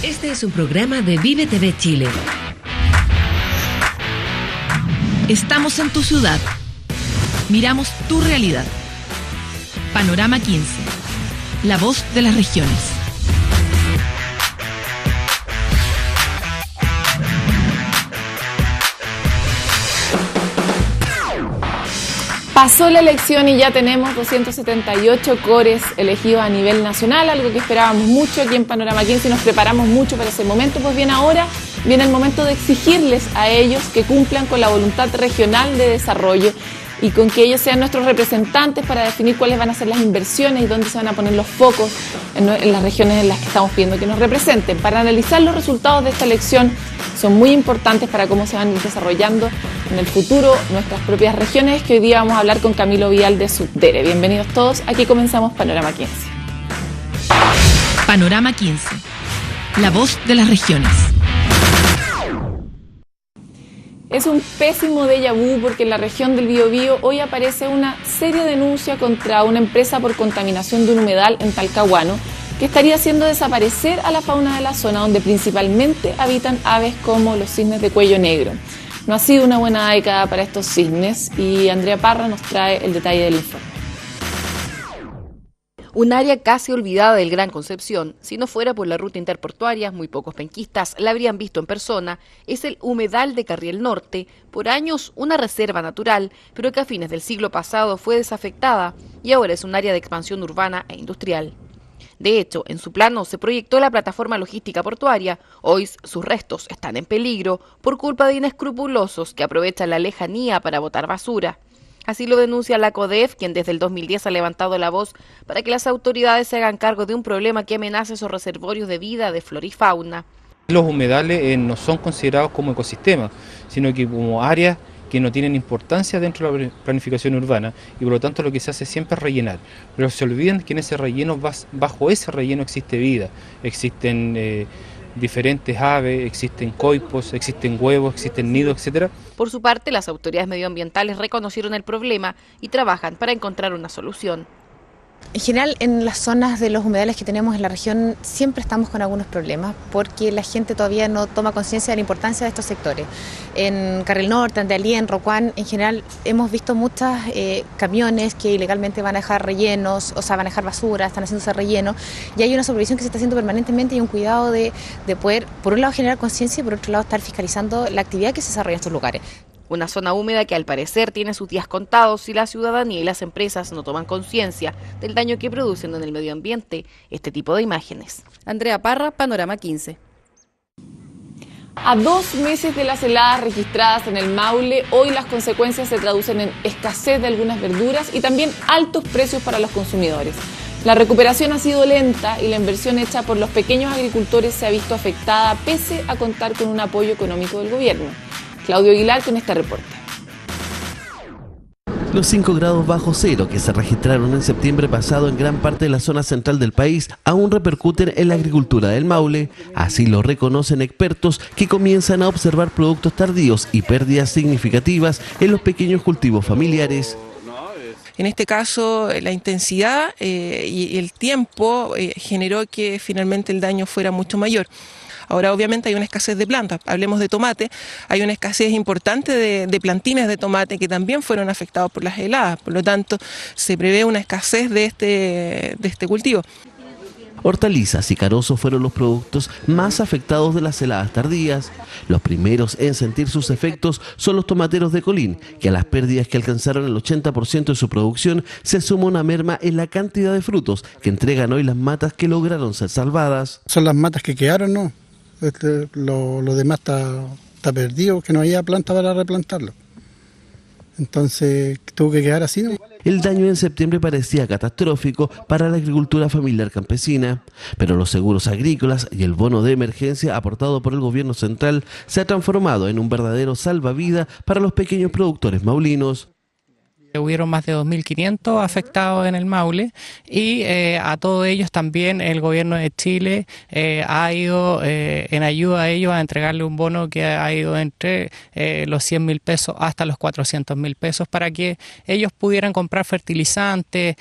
Este es un programa de Vive TV Chile. Estamos en tu ciudad. Miramos tu realidad. Panorama 15. La voz de las regiones. Pasó la elección y ya tenemos 278 cores elegidos a nivel nacional, algo que esperábamos mucho aquí en Panorama 15 y nos preparamos mucho para ese momento. Pues bien, ahora viene el momento de exigirles a ellos que cumplan con la voluntad regional de desarrollo y con que ellos sean nuestros representantes para definir cuáles van a ser las inversiones y dónde se van a poner los focos en las regiones en las que estamos pidiendo que nos representen. Para analizar los resultados de esta elección, son muy importantes para cómo se van a ir desarrollando en el futuro nuestras propias regiones, que hoy día vamos a hablar con Camilo Vial de Subdere. Bienvenidos todos, aquí comenzamos Panorama 15. Panorama 15, la voz de las regiones. Es un pésimo déjà vu porque en la región del Biobío hoy aparece una seria denuncia contra una empresa por contaminación de un humedal en Talcahuano que estaría haciendo desaparecer a la fauna de la zona, donde principalmente habitan aves como los cisnes de cuello negro. No ha sido una buena década para estos cisnes y Andrea Parra nos trae el detalle del informe. Un área casi olvidada del Gran Concepción, si no fuera por la ruta interportuaria, muy pocos penquistas la habrían visto en persona, es el humedal de Carriel Norte, por años una reserva natural, pero que a fines del siglo pasado fue desafectada y ahora es un área de expansión urbana e industrial. De hecho, en su plano se proyectó la plataforma logística portuaria. Hoy sus restos están en peligro por culpa de inescrupulosos que aprovechan la lejanía para botar basura. Así lo denuncia la CODEF, quien desde el 2010 ha levantado la voz para que las autoridades se hagan cargo de un problema que amenaza esos reservorios de vida de flora y fauna. Los humedales no son considerados como ecosistemas, sino que como áreas que no tienen importancia dentro de la planificación urbana y por lo tanto lo que se hace siempre es rellenar. Pero se olvidan que en ese relleno, bajo ese relleno existe vida, existen diferentes aves, existen coipos, existen huevos, existen nidos, etc. Por su parte, las autoridades medioambientales reconocieron el problema y trabajan para encontrar una solución. En general, en las zonas de los humedales que tenemos en la región siempre estamos con algunos problemas porque la gente todavía no toma conciencia de la importancia de estos sectores. En Carriel Norte, Andealí, en Rocuán, en general hemos visto muchos camiones que ilegalmente van a dejar rellenos, o sea, van a dejar basura, están haciéndose relleno, y hay una supervisión que se está haciendo permanentemente y un cuidado de poder, por un lado, generar conciencia y por otro lado, estar fiscalizando la actividad que se desarrolla en estos lugares. Una zona húmeda que al parecer tiene sus días contados si la ciudadanía y las empresas no toman conciencia del daño que producen en el medio ambiente este tipo de imágenes. Andrea Parra, Panorama 15. A 2 meses de las heladas registradas en el Maule, hoy las consecuencias se traducen en escasez de algunas verduras y también altos precios para los consumidores. La recuperación ha sido lenta y la inversión hecha por los pequeños agricultores se ha visto afectada pese a contar con un apoyo económico del gobierno. Claudio Aguilar con este reporte. Los 5 grados bajo cero que se registraron en septiembre pasado en gran parte de la zona central del país aún repercuten en la agricultura del Maule. Así lo reconocen expertos que comienzan a observar productos tardíos y pérdidas significativas en los pequeños cultivos familiares. En este caso, la intensidad y el tiempo generó que finalmente el daño fuera mucho mayor. Ahora obviamente hay una escasez de plantas, hablemos de tomate, hay una escasez importante de plantines de tomate que también fueron afectados por las heladas, por lo tanto se prevé una escasez de este cultivo. Hortalizas y carozos fueron los productos más afectados de las heladas tardías. Los primeros en sentir sus efectos son los tomateros de Colín, que a las pérdidas que alcanzaron el 80% de su producción se suma una merma en la cantidad de frutos que entregan hoy las matas que lograron ser salvadas. Son las matas que quedaron, ¿no? Lo demás está perdido, que no había planta para replantarlo. Entonces tuvo que quedar así, ¿no? El daño en septiembre parecía catastrófico para la agricultura familiar campesina, pero los seguros agrícolas y el bono de emergencia aportado por el gobierno central se ha transformado en un verdadero salvavidas para los pequeños productores maulinos. Hubieron más de 2.500 afectados en el Maule y a todos ellos también el gobierno de Chile ha ido en ayuda a ellos a entregarle un bono que ha ido entre los 100.000 pesos hasta los 400.000 pesos para que ellos pudieran comprar fertilizantes,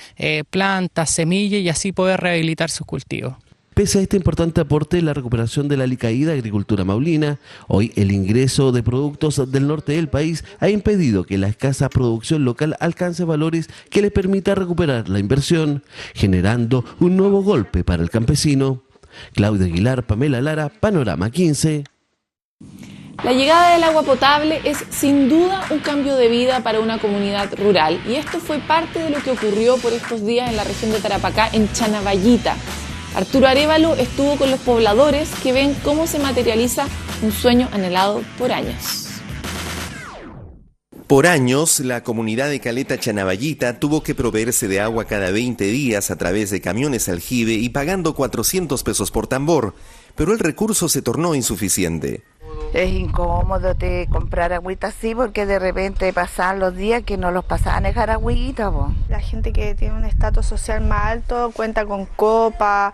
plantas, semillas y así poder rehabilitar sus cultivos. Pese a este importante aporte, la recuperación de la alicaída agricultura maulina, hoy el ingreso de productos del norte del país ha impedido que la escasa producción local alcance valores que le permita recuperar la inversión, generando un nuevo golpe para el campesino. Claudia Aguilar, Pamela Lara, Panorama 15. La llegada del agua potable es sin duda un cambio de vida para una comunidad rural y esto fue parte de lo que ocurrió por estos días en la región de Tarapacá, en Chanaballita. Arturo Arévalo estuvo con los pobladores que ven cómo se materializa un sueño anhelado por años. Por años, la comunidad de Caleta Chanaballita tuvo que proveerse de agua cada 20 días a través de camiones aljibe y pagando 400 pesos por tambor, pero el recurso se tornó insuficiente. Es incómodo te comprar agüita así porque de repente pasan los días que no los pasaban a dejar agüita. La gente que tiene un estatus social más alto cuenta con copa,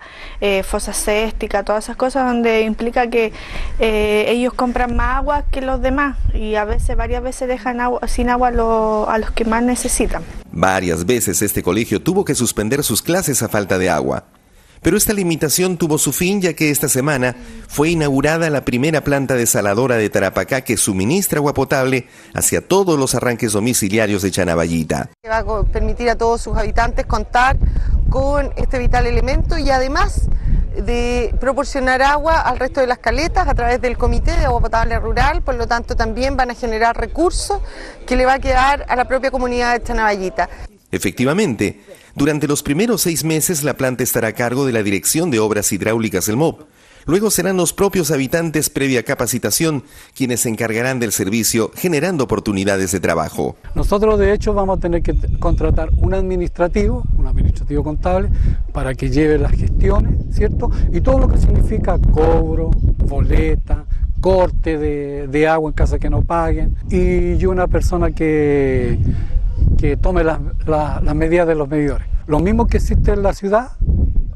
fosa séptica, todas esas cosas donde implica que ellos compran más agua que los demás y varias veces dejan sin agua a los que más necesitan. Varias veces este colegio tuvo que suspender sus clases a falta de agua. Pero esta limitación tuvo su fin ya que esta semana fue inaugurada la primera planta desaladora de Tarapacá que suministra agua potable hacia todos los arranques domiciliarios de Chanaballita. Va a permitir a todos sus habitantes contar con este vital elemento y además de proporcionar agua al resto de las caletas a través del Comité de Agua Potable Rural, por lo tanto también van a generar recursos que le va a quedar a la propia comunidad de Chanaballita. Efectivamente, durante los primeros 6 meses la planta estará a cargo de la Dirección de Obras Hidráulicas del MOP. Luego serán los propios habitantes, previa capacitación, quienes se encargarán del servicio, generando oportunidades de trabajo. Nosotros, de hecho, vamos a tener que contratar un administrativo contable, para que lleve las gestiones, ¿cierto? Y todo lo que significa cobro, boleta, corte de agua en caso que no paguen, y una persona que tome las medidas de los medidores. Lo mismo que existe en la ciudad,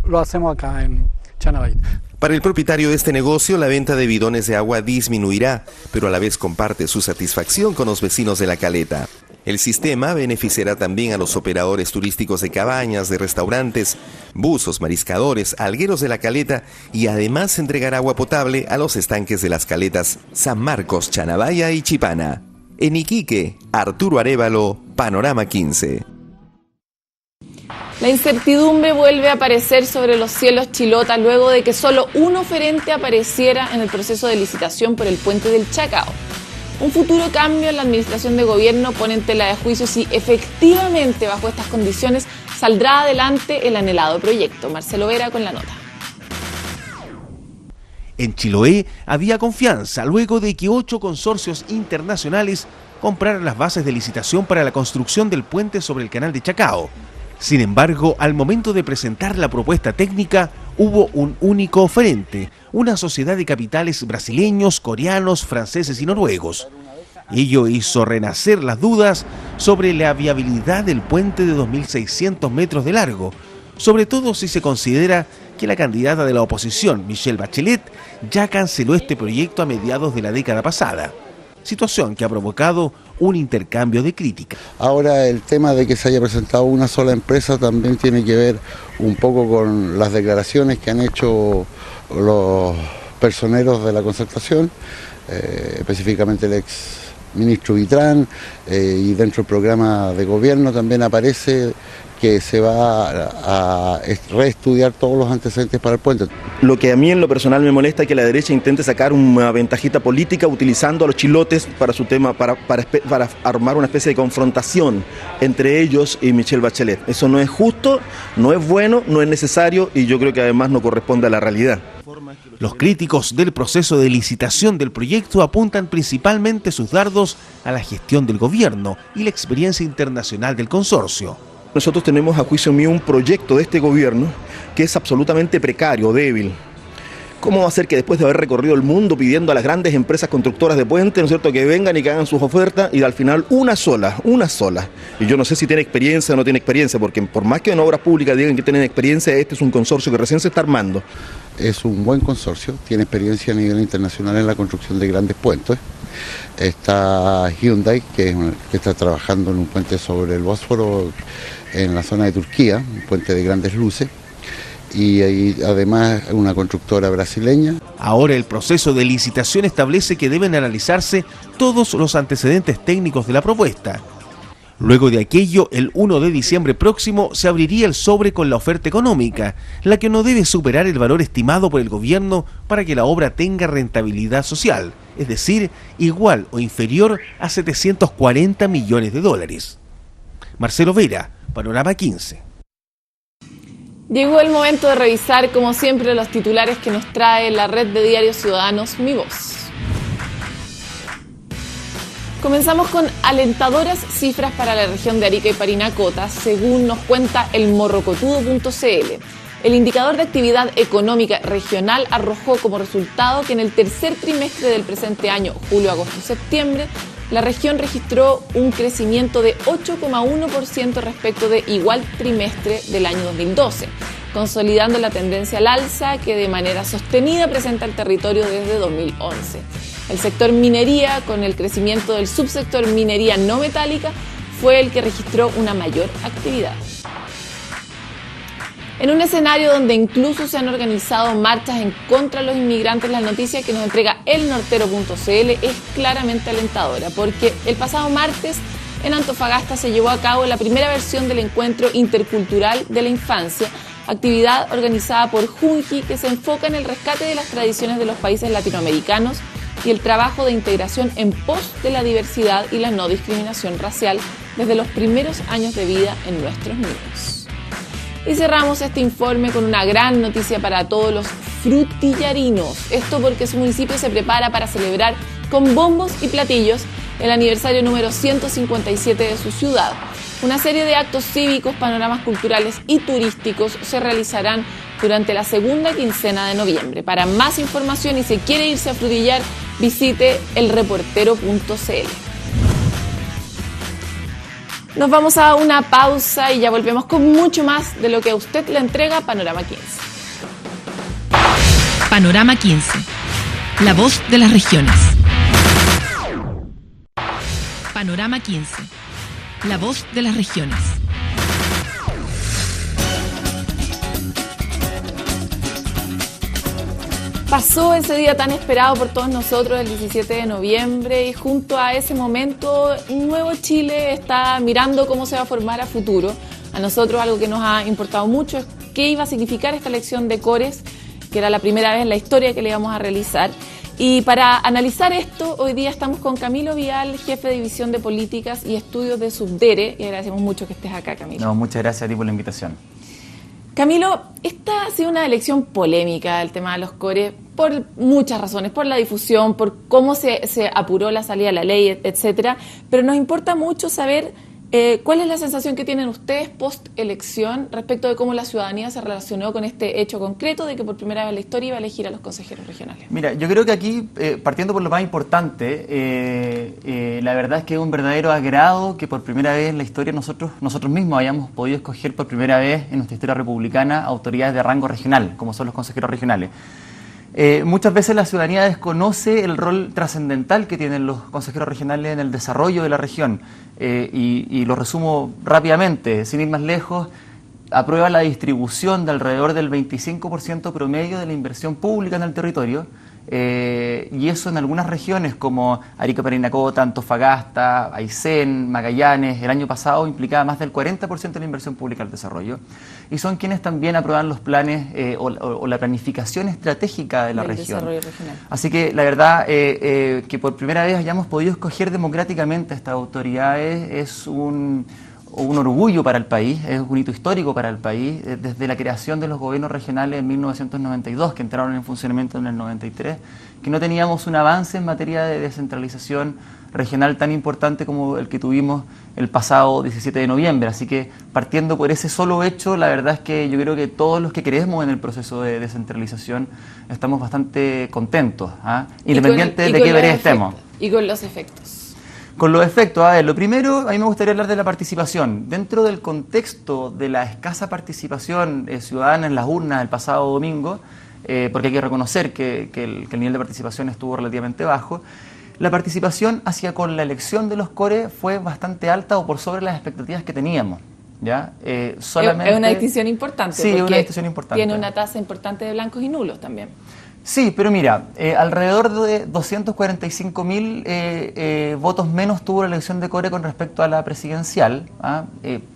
lo hacemos acá en Chanaballita. Para el propietario de este negocio, la venta de bidones de agua disminuirá, pero a la vez comparte su satisfacción con los vecinos de la caleta. El sistema beneficiará también a los operadores turísticos de cabañas, de restaurantes, buzos, mariscadores, algueros de la caleta y además entregará agua potable a los estanques de las caletas San Marcos, Chanabaya y Chipana. En Iquique, Arturo Arévalo, Panorama 15. La incertidumbre vuelve a aparecer sobre los cielos Chilota luego de que solo un oferente apareciera en el proceso de licitación por el puente del Chacao. Un futuro cambio en la administración de gobierno pone en tela de juicio si efectivamente bajo estas condiciones saldrá adelante el anhelado proyecto. Marcelo Vera con la nota. En Chiloé había confianza luego de que 8 consorcios internacionales compraran las bases de licitación para la construcción del puente sobre el canal de Chacao. Sin embargo, al momento de presentar la propuesta técnica, hubo un único oferente, una sociedad de capitales brasileños, coreanos, franceses y noruegos. Ello hizo renacer las dudas sobre la viabilidad del puente de 2.600 metros de largo, sobre todo si se considera que la candidata de la oposición, Michelle Bachelet, ya canceló este proyecto a mediados de la década pasada. Situación que ha provocado un intercambio de críticas. Ahora el tema de que se haya presentado una sola empresa también tiene que ver un poco con las declaraciones que han hecho los personeros de la concertación, específicamente el ex ministro Vitrán, y dentro del programa de gobierno también aparece que se va a reestudiar todos los antecedentes para el puente. Lo que a mí en lo personal me molesta es que la derecha intente sacar una ventajita política utilizando a los chilotes para su tema, para armar una especie de confrontación entre ellos y Michelle Bachelet. Eso no es justo, no es bueno, no es necesario y yo creo que además no corresponde a la realidad. Los críticos del proceso de licitación del proyecto apuntan principalmente sus dardos a la gestión del gobierno y la experiencia internacional del consorcio. Nosotros tenemos a juicio mío un proyecto de este gobierno que es absolutamente precario, débil. ¿Cómo va a ser que después de haber recorrido el mundo pidiendo a las grandes empresas constructoras de puentes, ¿no es cierto?, que vengan y que hagan sus ofertas y al final una sola? Y yo no sé si tiene experiencia o no tiene experiencia, porque por más que en obras públicas digan que tienen experiencia, este es un consorcio que recién se está armando. Es un buen consorcio, tiene experiencia a nivel internacional en la construcción de grandes puentes. Está Hyundai, que está trabajando en un puente sobre el Bósforo en la zona de Turquía, un puente de grandes luces. y además una constructora brasileña. Ahora el proceso de licitación establece que deben analizarse todos los antecedentes técnicos de la propuesta. Luego de aquello, el 1 de diciembre próximo se abriría el sobre con la oferta económica, la que no debe superar el valor estimado por el gobierno para que la obra tenga rentabilidad social, es decir, igual o inferior a 740 millones de dólares. Marcelo Vera, Panorama 15. Llegó el momento de revisar, como siempre, los titulares que nos trae la red de diarios ciudadanos Mi Voz. Comenzamos con alentadoras cifras para la región de Arica y Parinacota, según nos cuenta el morrocotudo.cl. El indicador de actividad económica regional arrojó como resultado que en el tercer trimestre del presente año, julio, agosto, septiembre, la región registró un crecimiento de 8,1% respecto de igual trimestre del año 2012, consolidando la tendencia al alza que de manera sostenida presenta el territorio desde 2011. El sector minería, con el crecimiento del subsector minería no metálica, fue el que registró una mayor actividad. En un escenario donde incluso se han organizado marchas en contra de los inmigrantes, la noticia que nos entrega elnortero.cl es claramente alentadora, porque el pasado martes en Antofagasta se llevó a cabo la primera versión del Encuentro Intercultural de la Infancia, actividad organizada por Junji que se enfoca en el rescate de las tradiciones de los países latinoamericanos y el trabajo de integración en pos de la diversidad y la no discriminación racial desde los primeros años de vida en nuestros niños. Y cerramos este informe con una gran noticia para todos los frutillarinos. Esto porque su municipio se prepara para celebrar con bombos y platillos el aniversario número 157 de su ciudad. Una serie de actos cívicos, panoramas culturales y turísticos se realizarán durante la segunda quincena de noviembre. Para más información y si quiere irse a frutillar, visite elreportero.cl. Nos vamos a una pausa y ya volvemos con mucho más de lo que a usted le entrega Panorama 15. Panorama 15. La voz de las regiones. Panorama 15. La voz de las regiones. Pasó ese día tan esperado por todos nosotros, el 17 de noviembre, y junto a ese momento, un nuevo Chile está mirando cómo se va a formar a futuro. A nosotros algo que nos ha importado mucho es qué iba a significar esta elección de Cores, que era la primera vez en la historia que le íbamos a realizar. Y para analizar esto, hoy día estamos con Camilo Vial, jefe de División de Políticas y Estudios de Subdere, y agradecemos mucho que estés acá, Camilo. No, muchas gracias a ti por la invitación. Camilo, esta ha sido una elección polémica, el tema de los Cores, por muchas razones, por la difusión, por cómo se apuró la salida de la ley, etcétera, pero nos importa mucho saber cuál es la sensación que tienen ustedes post-elección respecto de cómo la ciudadanía se relacionó con este hecho concreto de que por primera vez en la historia iba a elegir a los consejeros regionales. Mira, yo creo que aquí, partiendo por lo más importante, la verdad es que es un verdadero agrado que por primera vez en la historia nosotros mismos hayamos podido escoger por primera vez en nuestra historia republicana autoridades de rango regional, como son los consejeros regionales. Muchas veces la ciudadanía desconoce el rol trascendental que tienen los consejeros regionales en el desarrollo de la región y lo resumo rápidamente, sin ir más lejos. Aprueba la distribución de alrededor del 25% promedio de la inversión pública en el territorio y eso en algunas regiones como Arica, Parinacota, Antofagasta, Aysén, Magallanes, el año pasado implicaba más del 40% de la inversión pública al desarrollo y son quienes también aprueban los planes o la planificación estratégica de la región. Así que la verdad que por primera vez hayamos podido escoger democráticamente a estas autoridades es un orgullo para el país, es un hito histórico para el país, desde la creación de los gobiernos regionales en 1992, que entraron en funcionamiento en el 93, que no teníamos un avance en materia de descentralización regional tan importante como el que tuvimos el pasado 17 de noviembre. Así que partiendo por ese solo hecho, la verdad es que yo creo que todos los que creemos en el proceso de descentralización estamos bastante contentos, independiente de qué vereda estemos. Y con los efectos. Con los efectos, a ver, lo primero, a mí me gustaría hablar de la participación. Dentro del contexto de la escasa participación ciudadana en las urnas el pasado domingo, porque hay que reconocer que el nivel de participación estuvo relativamente bajo, la participación hacia con la elección de los Cores fue bastante alta o por sobre las expectativas que teníamos. ¿ya? Solamente... Es una distinción importante. Sí, es una distinción importante. Tiene una tasa importante de blancos y nulos también. Sí, pero mira, alrededor de 245.000 votos menos tuvo la elección de Core con respecto a la presidencial.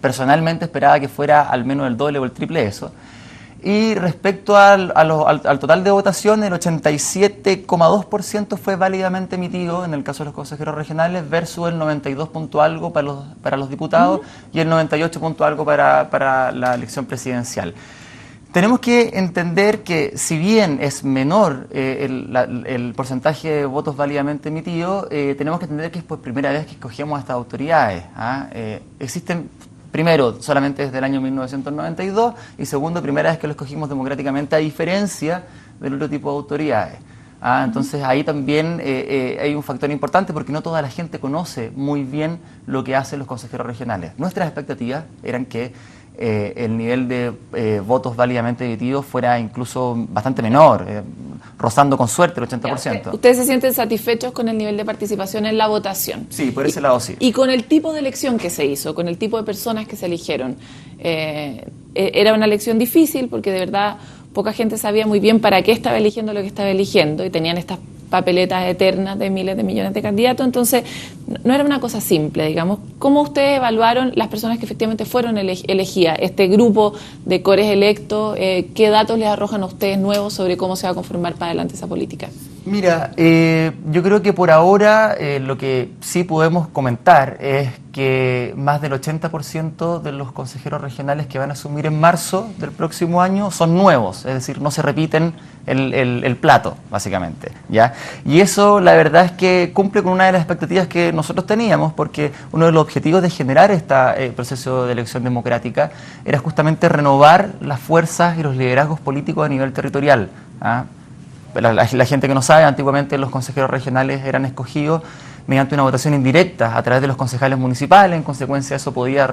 Personalmente esperaba que fuera al menos el doble o el triple de eso. Y respecto al total de votación, el 87,2% fue válidamente emitido en el caso de los consejeros regionales versus el 92 punto algo para los diputados y el 98 punto algo para la elección presidencial. Tenemos que entender que si bien es menor el porcentaje de votos válidamente emitidos, tenemos que entender que es por primera vez que escogemos a estas autoridades. Existen, primero, solamente desde el año 1992 y segundo, primera vez que lo escogimos democráticamente a diferencia del otro tipo de autoridades. Entonces ahí también hay un factor importante porque no toda la gente conoce muy bien lo que hacen los consejeros regionales. Nuestras expectativas eran que el nivel de votos válidamente emitidos fuera incluso bastante menor, rozando con suerte el 80%. ¿Ustedes se sienten satisfechos con el nivel de participación en la votación? Sí, por ese lado sí. Y con el tipo de elección que se hizo, con el tipo de personas que se eligieron, era una elección difícil porque de verdad poca gente sabía muy bien para qué estaba eligiendo lo que estaba eligiendo y tenían estas papeletas eternas de miles de millones de candidatos, entonces no era una cosa simple, digamos. ¿Cómo ustedes evaluaron las personas que efectivamente fueron elegidas, este grupo de cores electos? ¿Qué datos les arrojan a ustedes nuevos sobre cómo se va a conformar para adelante esa política? Mira, yo creo que por ahora lo que sí podemos comentar es que más del 80% de los consejeros regionales que van a asumir en marzo del próximo año son nuevos, es decir, no se repiten el plato, básicamente, ¿ya? Y eso, la verdad es que cumple con una de las expectativas que nosotros teníamos, porque uno de los objetivos de generar este proceso de elección democrática era justamente renovar las fuerzas y los liderazgos políticos a nivel territorial. La gente que no sabe, antiguamente los consejeros regionales eran escogidos mediante una votación indirecta a través de los concejales municipales. En consecuencia, eso podía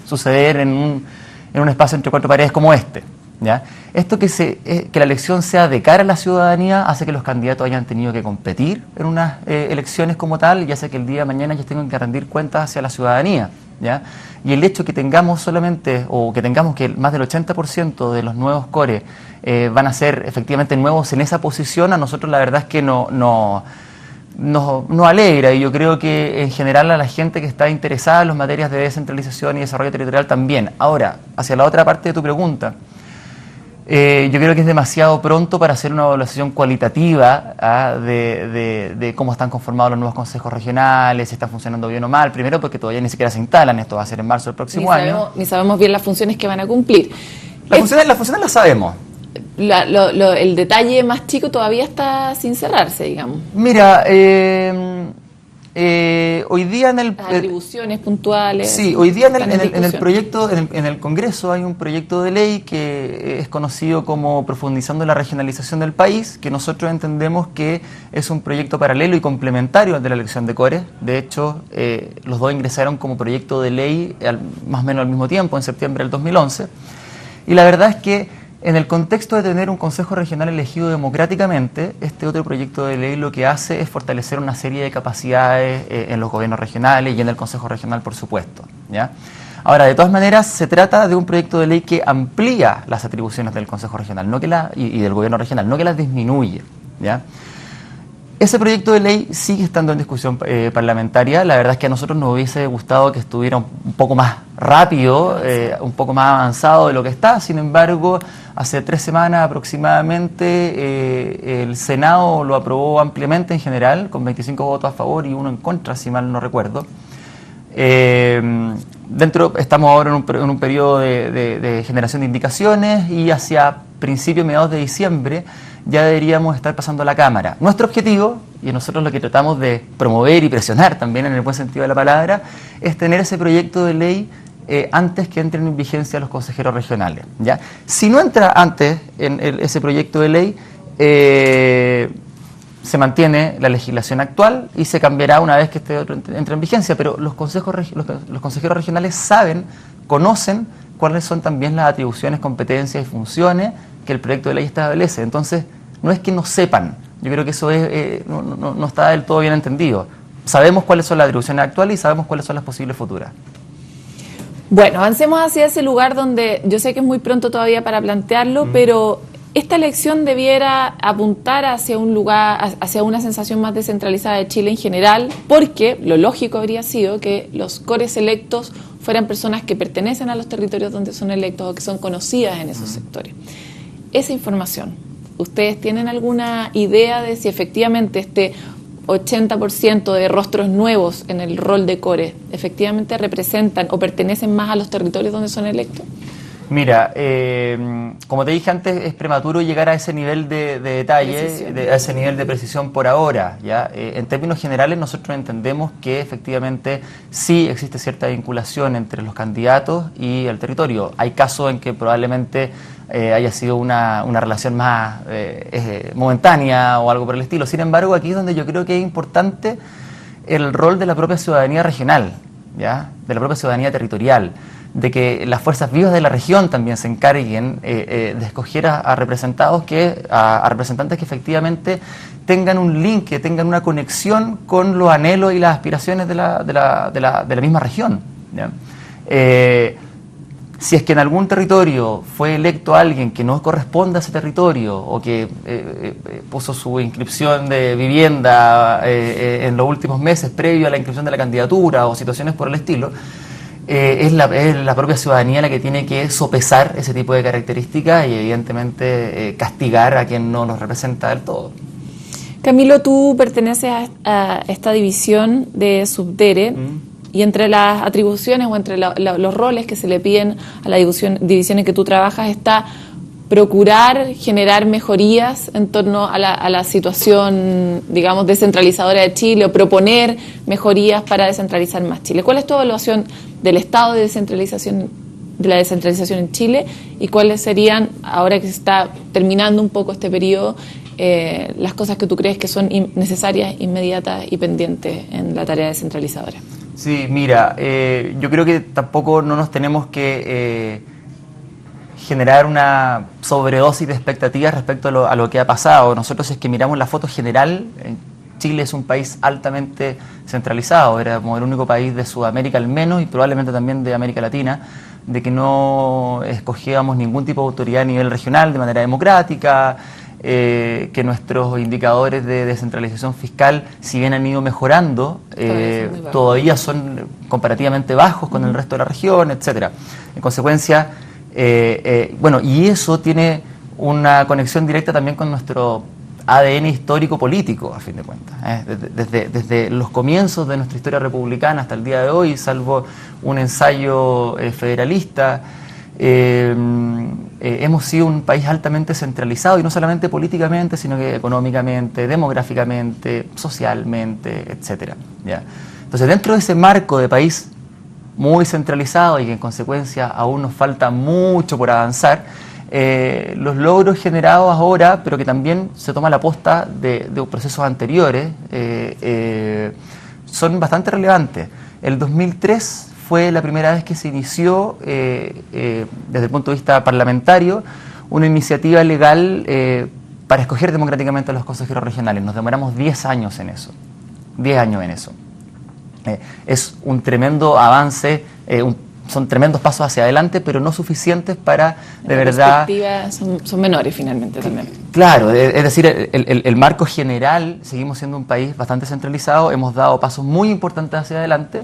suceder en un espacio entre cuatro paredes como este, ¿ya? Esto que la elección sea de cara a la ciudadanía hace que los candidatos hayan tenido que competir en unas elecciones como tal y hace que el día de mañana ellos tengan que rendir cuentas hacia la ciudadanía, ¿ya? Y el hecho que tengamos que más del 80% de los nuevos core van a ser efectivamente nuevos en esa posición, a nosotros la verdad es que nos alegra, y yo creo que en general a la gente que está interesada en las materias de descentralización y desarrollo territorial también. Ahora, hacia la otra parte de tu pregunta, yo creo que es demasiado pronto para hacer una evaluación cualitativa de cómo están conformados los nuevos consejos regionales, si están funcionando bien o mal. Primero porque todavía ni siquiera se instalan, esto va a ser en marzo del próximo año. Ni sabemos bien las funciones que van a cumplir. Las funciones las sabemos. El detalle más chico todavía está sin cerrarse, digamos. Mira, hoy día en el... Las atribuciones puntuales. Sí, hoy día en el proyecto, en el Congreso hay un proyecto de ley que es conocido como Profundizando la Regionalización del País, que nosotros entendemos que es un proyecto paralelo y complementario al de la elección de core. De hecho, los dos ingresaron como proyecto de ley más o menos al mismo tiempo, en septiembre del 2011. Y la verdad es que en el contexto de tener un consejo regional elegido democráticamente, este otro proyecto de ley lo que hace es fortalecer una serie de capacidades en los gobiernos regionales y en el consejo regional, por supuesto, ¿ya? Ahora, de todas maneras, se trata de un proyecto de ley que amplía las atribuciones del consejo regional y del gobierno regional, no que las disminuye, ¿ya? Ese proyecto de ley sigue estando en discusión parlamentaria. La verdad es que a nosotros nos hubiese gustado que estuviera un poco más rápido, un poco más avanzado de lo que está. Sin embargo, hace 3 semanas aproximadamente el Senado lo aprobó ampliamente en general, con 25 votos a favor y 1 en contra, si mal no recuerdo. Estamos ahora en un periodo de generación de indicaciones y hacia principios, mediados de diciembre, ya deberíamos estar pasando a la Cámara. Nuestro objetivo, y nosotros lo que tratamos de promover y presionar también en el buen sentido de la palabra, es tener ese proyecto de ley antes que entren en vigencia los consejeros regionales, ¿ya? Si no entra antes en ese proyecto de ley, se mantiene la legislación actual y se cambiará una vez que este otro entre en vigencia, pero los consejeros regionales conocen cuáles son también las atribuciones, competencias y funciones que el proyecto de ley establece. Entonces, no es que no sepan, yo creo que eso no está del todo bien entendido. Sabemos cuáles son las atribuciones actuales y sabemos cuáles son las posibles futuras. Bueno, avancemos hacia ese lugar donde yo sé que es muy pronto todavía para plantearlo, pero esta elección debiera apuntar hacia un lugar, hacia una sensación más descentralizada de Chile en general, porque lo lógico habría sido que los cores electos fueran personas que pertenecen a los territorios donde son electos o que son conocidas en esos sectores. Esa información, ¿ustedes tienen alguna idea de si efectivamente este 80% de rostros nuevos en el rol de core efectivamente representan o pertenecen más a los territorios donde son electos? Mira, como te dije antes, es prematuro llegar a ese nivel de detalle, a ese nivel de precisión por ahora, ¿ya? En términos generales, nosotros entendemos que efectivamente sí existe cierta vinculación entre los candidatos y el territorio. Hay casos en que probablemente haya sido una relación más momentánea o algo por el estilo. Sin embargo, aquí es donde yo creo que es importante el rol de la propia ciudadanía regional, ¿ya? De la propia ciudadanía territorial, de que las fuerzas vivas de la región también se encarguen de escoger a representados a representantes que efectivamente tengan un link, que tengan una conexión con los anhelos y las aspiraciones de la misma región, ¿ya? Si es que en algún territorio fue electo alguien que no corresponde a ese territorio o que puso su inscripción de vivienda en los últimos meses previo a la inscripción de la candidatura o situaciones por el estilo, es la propia ciudadanía la que tiene que sopesar ese tipo de características y evidentemente castigar a quien no nos representa del todo. Camilo, tú perteneces a esta división de Subdere y entre las atribuciones o entre los roles que se le piden a la división en que tú trabajas está procurar generar mejorías en torno a la situación, digamos, descentralizadora de Chile o proponer mejorías para descentralizar más Chile. ¿Cuál es tu evaluación del estado de la descentralización en Chile y cuáles serían, ahora que se está terminando un poco este periodo, las cosas que tú crees que son necesarias, inmediatas y pendientes en la tarea descentralizadora? Sí, mira, yo creo que tampoco no nos tenemos que generar una sobredosis de expectativas respecto a lo que ha pasado. Nosotros, si es que miramos la foto general, Chile es un país altamente centralizado. Éramos el único país de Sudamérica al menos y probablemente también de América Latina de que no escogíamos ningún tipo de autoridad a nivel regional de manera democrática, que nuestros indicadores de descentralización fiscal, si bien han ido mejorando, todavía son comparativamente bajos con el resto de la región, etcétera. En consecuencia, bueno, y eso tiene una conexión directa también con nuestro ADN histórico-político, a fin de cuentas. Desde los comienzos de nuestra historia republicana hasta el día de hoy, salvo un ensayo federalista, hemos sido un país altamente centralizado, y no solamente políticamente, sino que económicamente, demográficamente, socialmente, etcétera, ¿ya? Entonces, dentro de ese marco de país muy centralizado y que en consecuencia aún nos falta mucho por avanzar, los logros generados ahora, pero que también se toma la posta de procesos anteriores, son bastante relevantes. El 2003 fue la primera vez que se inició, desde el punto de vista parlamentario, una iniciativa legal para escoger democráticamente a los consejeros regionales. Nos demoramos 10 años en eso. 10 años en eso. Es un tremendo avance, son tremendos pasos hacia adelante, pero no suficientes para, de verdad... Las perspectivas son menores finalmente también. Claro, es decir, el marco general, seguimos siendo un país bastante centralizado, hemos dado pasos muy importantes hacia adelante,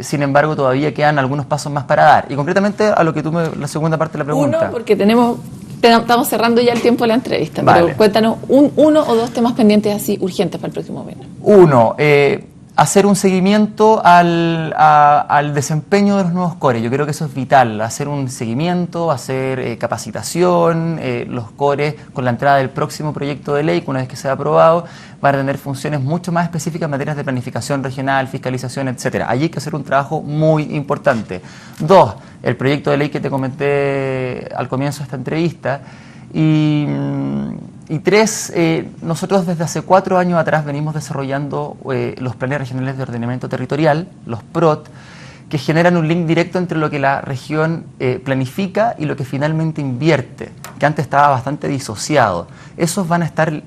sin embargo todavía quedan algunos pasos más para dar. Y concretamente a lo que la segunda parte de la pregunta. Uno, porque estamos cerrando ya el tiempo de la entrevista, vale. Pero cuéntanos uno o dos temas pendientes así urgentes para el próximo mes. Uno, hacer un seguimiento al desempeño de los nuevos cores. Yo creo que eso es vital, hacer un seguimiento, hacer capacitación. Los cores, con la entrada del próximo proyecto de ley, que una vez que sea aprobado, van a tener funciones mucho más específicas en materias de planificación regional, fiscalización, etcétera. Allí hay que hacer un trabajo muy importante. Dos, el proyecto de ley que te comenté al comienzo de esta entrevista. Y tres, nosotros desde hace 4 años atrás venimos desarrollando los planes regionales de ordenamiento territorial, los PROT, que generan un link directo entre lo que la región planifica y lo que finalmente invierte, que antes estaba bastante disociado. Esos van a estar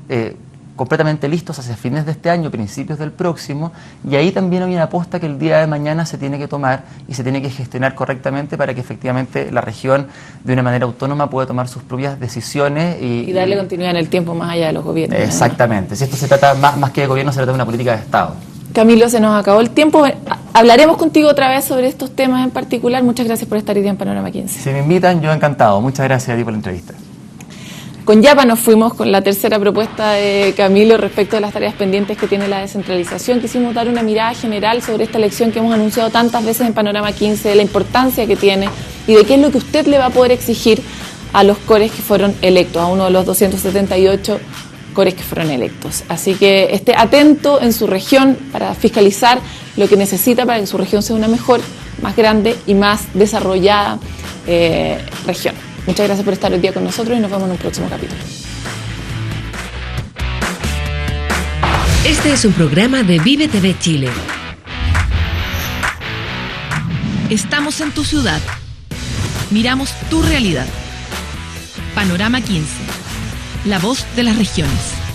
completamente listos hacia fines de este año, principios del próximo, y ahí también hay una aposta que el día de mañana se tiene que tomar y se tiene que gestionar correctamente para que efectivamente la región de una manera autónoma pueda tomar sus propias decisiones y darle continuidad en el tiempo más allá de los gobiernos. Exactamente, si esto se trata más que de gobierno, se trata de una política de Estado. Camilo, se nos acabó el tiempo. Hablaremos contigo otra vez sobre estos temas en particular. Muchas gracias por estar hoy día en Panorama 15. Si me invitan, yo encantado. Muchas gracias a ti por la entrevista. Con Yapa nos fuimos con la tercera propuesta de Camilo respecto de las tareas pendientes que tiene la descentralización. Quisimos dar una mirada general sobre esta elección que hemos anunciado tantas veces en Panorama 15, de la importancia que tiene y de qué es lo que usted le va a poder exigir a los cores que fueron electos, a uno de los 278 cores que fueron electos. Así que esté atento en su región para fiscalizar lo que necesita para que su región sea una mejor, más grande y más desarrollada región. Muchas gracias por estar hoy día con nosotros y nos vemos en un próximo capítulo. Este es un programa de Vive TV Chile. Estamos en tu ciudad. Miramos tu realidad. Panorama 15. La voz de las regiones.